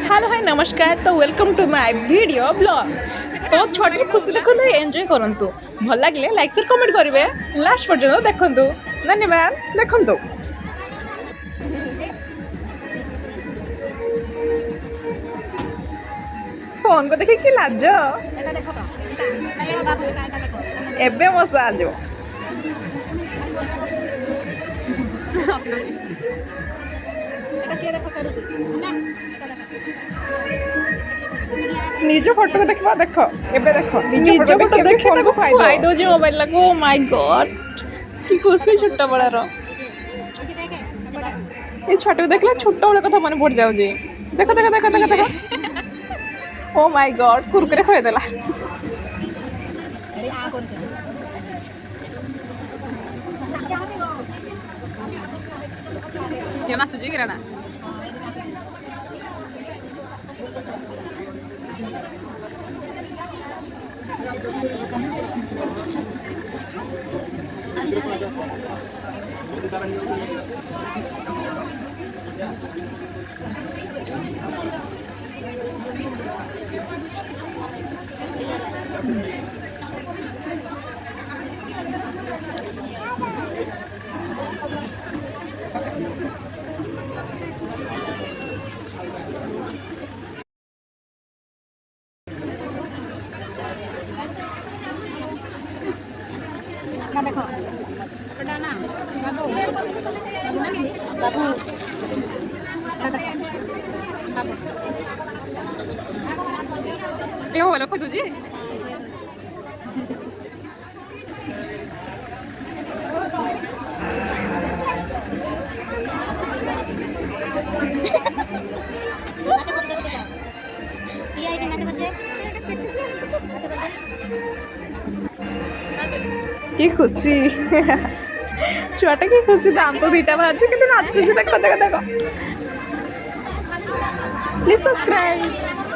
Hello hi नमस्कार तो welcome to my video blog. तो छठी खुशी देखो एंजॉय करंतु भल लगे लाइक शेयर कमेंट करेंगे लास्ट पर्यटन देखु धन्यवाद देखु फोन को देखिए कि लाज एबे मो साज निज फोटो को देखो देख एबे देख निज फोटो देखे ताको खाई दो जे मोबाइल को माय गॉड की खुशी छोट बड़ार ये छोटे देखला छोट बड़ कथा मन पड़ जाऊ जी देखो देखो देखो देखो देखो ओ माय गॉड कुरकुरे खोई देला क्या नाचुजी किराना ना देखो ना बाबू बाबू ये हो लोग तुझे ये खुशी छुआटा की खुशी दाम तो दुईटा बाहर कि नाचुची देखो देखो देखो प्लीज सब्सक्राइब।